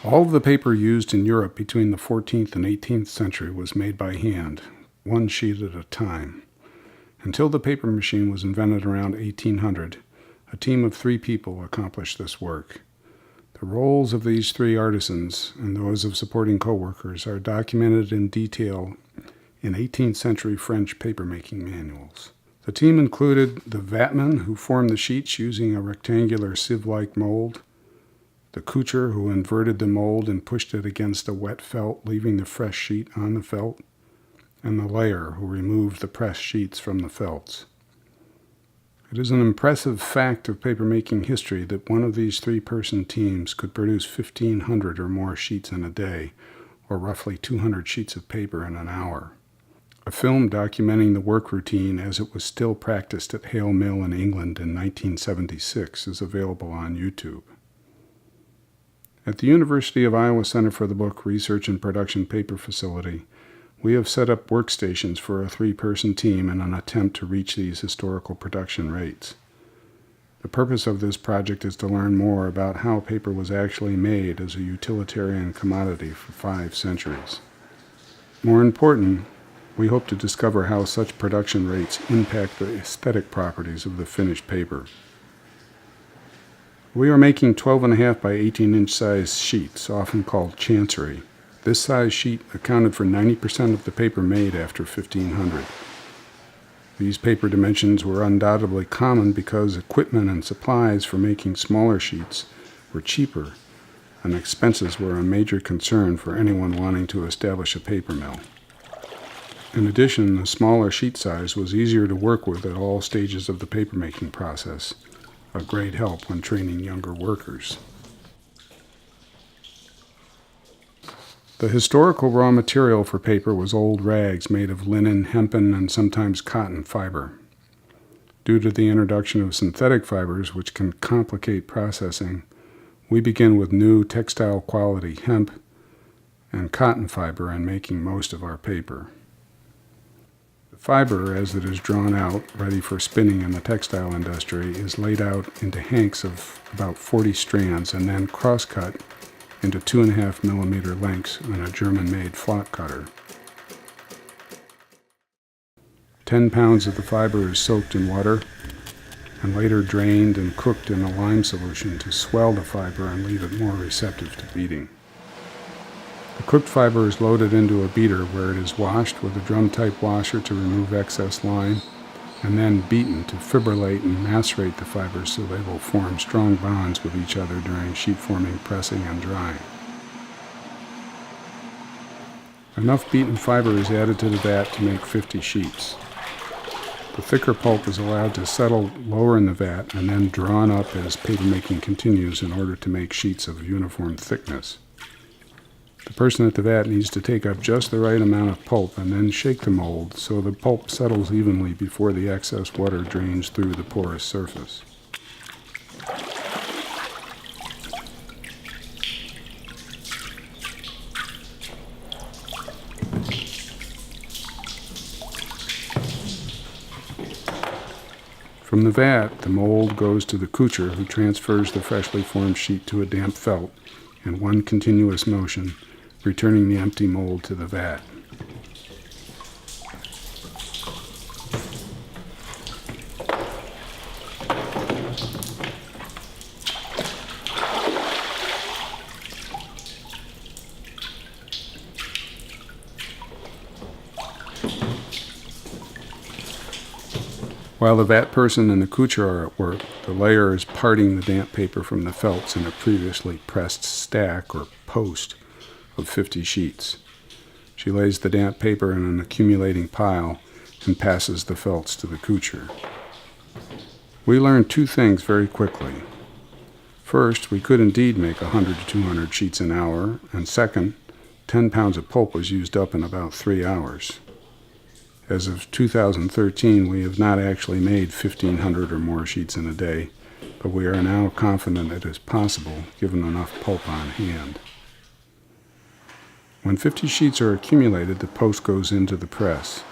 All of the paper used in Europe between the 14th and 18th century was made by hand, one sheet at a time. Until the paper machine was invented around 1800, a team of 3 people accomplished this work. The roles of these 3 artisans and those of supporting co-workers are documented in detail in 18th century French papermaking manuals. The team included the vatman, who formed the sheets using a rectangular sieve-like mold, the coucher, who inverted the mold and pushed it against a wet felt, leaving the fresh sheet on the felt, and the layer, who removed the pressed sheets from the felts. It is an impressive fact of papermaking history that one of these 3-person teams could produce 1,500 or more sheets in a day, or roughly 200 sheets of paper in an hour. A film documenting the work routine as it was still practiced at Hale Mill in England in 1976 is available on YouTube. At the University of Iowa Center for the Book Research and Production Paper Facility, we have set up workstations for a 3-person team in an attempt to reach these historical production rates. The purpose of this project is to learn more about how paper was actually made as a utilitarian commodity for 5 centuries. More important, we hope to discover how such production rates impact the aesthetic properties of the finished paper. We are making 12.5 by 18-inch size sheets, often called Chancery. This size sheet accounted for 90% of the paper made after 1500. These paper dimensions were undoubtedly common because equipment and supplies for making smaller sheets were cheaper, and expenses were a major concern for anyone wanting to establish a paper mill. In addition, the smaller sheet size was easier to work with at all stages of the papermaking process, a great help when training younger workers. The historical raw material for paper was old rags made of linen, hempen, and sometimes cotton fiber. Due to the introduction of synthetic fibers, which can complicate processing, we begin with new textile quality hemp and cotton fiber in making most of our paper. Fiber, as it is drawn out, ready for spinning in the textile industry, is laid out into hanks of about 40 strands and then cross-cut into 2.5 millimeter lengths on a German-made flock cutter. 10 pounds of the fiber is soaked in water and later drained and cooked in a lime solution to swell the fiber and leave it more receptive to beating. The cooked fiber is loaded into a beater where it is washed with a drum-type washer to remove excess lime, and then beaten to fibrillate and macerate the fibers so they will form strong bonds with each other during sheet-forming, pressing, and drying. Enough beaten fiber is added to the vat to make 50 sheets. The thicker pulp is allowed to settle lower in the vat and then drawn up as papermaking continues in order to make sheets of uniform thickness. The person at the vat needs to take up just the right amount of pulp and then shake the mold so the pulp settles evenly before the excess water drains through the porous surface. From the vat, the mold goes to the coucher, who transfers the freshly formed sheet to a damp felt in one continuous motion, returning the empty mold to the vat. While the vat person and the coucher are at work, the layer is parting the damp paper from the felts in a previously pressed stack or post of 50 sheets. She lays the damp paper in an accumulating pile and passes the felts to the coucher. We learned 2 things very quickly. First, we could indeed make 100 to 200 sheets an hour, and second, 10 pounds of pulp was used up in about 3 hours. As of 2013, we have not actually made 1,500 or more sheets in a day, but we are now confident it is possible given enough pulp on hand. When 50 sheets are accumulated, the post goes into the press.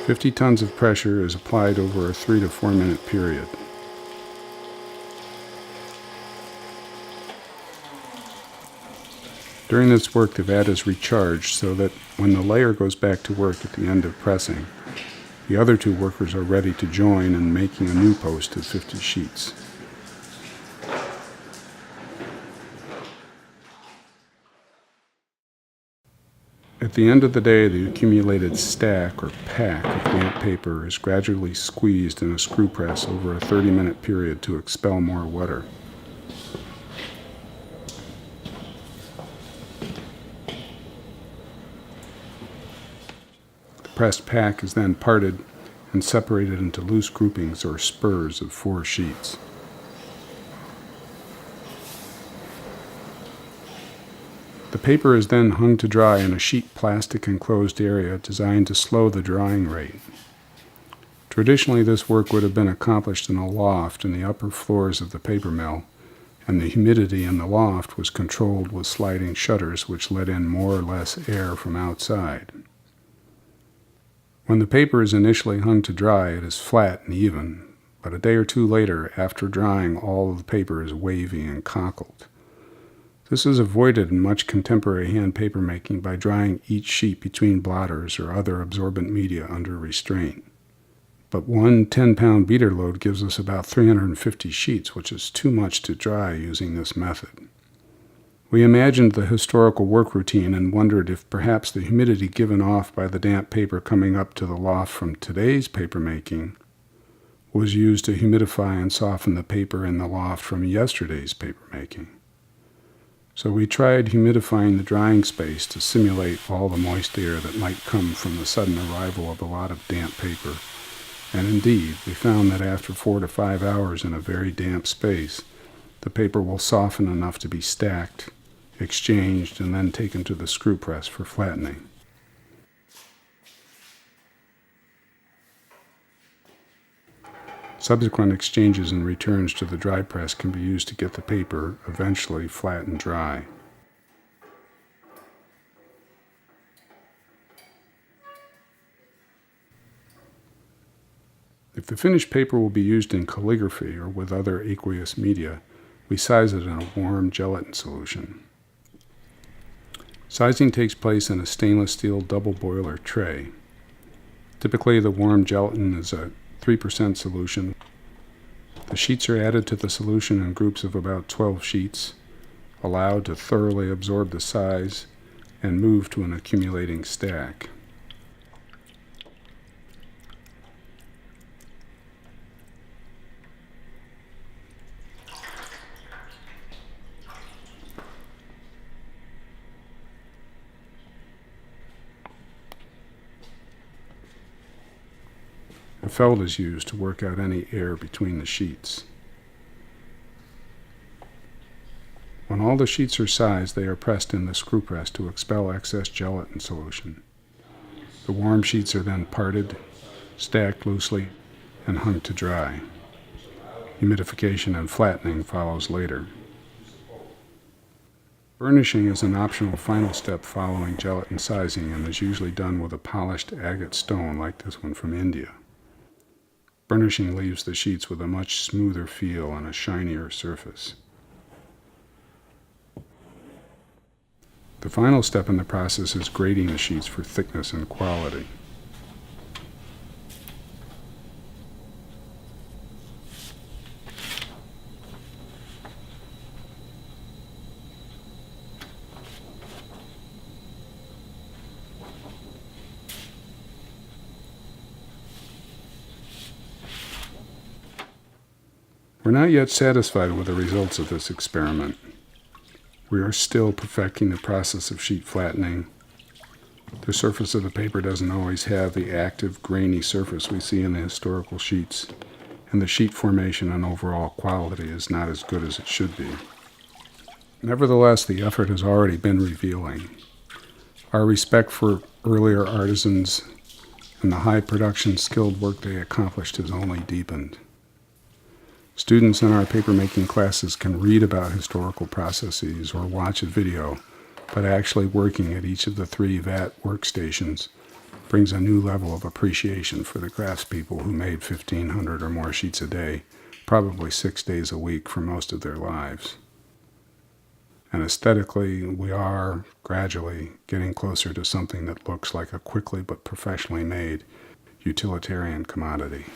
50 tons of pressure is applied over a 3 to 4 minute period. During this work, the vat is recharged so that when the layer goes back to work at the end of pressing, the other two workers are ready to join in making a new post of 50 sheets. At the end of the day, the accumulated stack or pack of damp paper is gradually squeezed in a screw press over a 30-minute period to expel more water. The pressed pack is then parted and separated into loose groupings or spurs of 4 sheets. The paper is then hung to dry in a sheet plastic enclosed area designed to slow the drying rate. Traditionally, this work would have been accomplished in a loft in the upper floors of the paper mill, and the humidity in the loft was controlled with sliding shutters which let in more or less air from outside. When the paper is initially hung to dry, it is flat and even, but a day or two later, after drying, all of the paper is wavy and cockled. This is avoided in much contemporary hand paper making by drying each sheet between blotters or other absorbent media under restraint. But one 10-pound beater load gives us about 350 sheets, which is too much to dry using this method. We imagined the historical work routine and wondered if perhaps the humidity given off by the damp paper coming up to the loft from today's paper making was used to humidify and soften the paper in the loft from yesterday's paper making. So we tried humidifying the drying space to simulate all the moist air that might come from the sudden arrival of a lot of damp paper. And indeed, we found that after 4 to 5 hours in a very damp space, the paper will soften enough to be stacked, exchanged, and then taken to the screw press for flattening. Subsequent exchanges and returns to the dry press can be used to get the paper eventually flat and dry. If the finished paper will be used in calligraphy or with other aqueous media, we size it in a warm gelatin solution. Sizing takes place in a stainless steel double boiler tray. Typically, the warm gelatin is a 3% solution. The sheets are added to the solution in groups of about 12 sheets, allowed to thoroughly absorb the size, and move to an accumulating stack. A felt is used to work out any air between the sheets. When all the sheets are sized, they are pressed in the screw press to expel excess gelatin solution. The warm sheets are then parted, stacked loosely, and hung to dry. Humidification and flattening follows later. Burnishing is an optional final step following gelatin sizing and is usually done with a polished agate stone like this one from India. Burnishing leaves the sheets with a much smoother feel and a shinier surface. The final step in the process is grading the sheets for thickness and quality. We're not yet satisfied with the results of this experiment. We are still perfecting the process of sheet flattening. The surface of the paper doesn't always have the active, grainy surface we see in the historical sheets, and the sheet formation and overall quality is not as good as it should be. Nevertheless, the effort has already been revealing. Our respect for earlier artisans and the high production skilled work they accomplished has only deepened. Students in our papermaking classes can read about historical processes or watch a video, but actually working at each of the 3 vat workstations brings a new level of appreciation for the craftspeople who made 1,500 or more sheets a day, probably 6 days a week for most of their lives. And aesthetically, we are gradually getting closer to something that looks like a quickly but professionally made utilitarian commodity.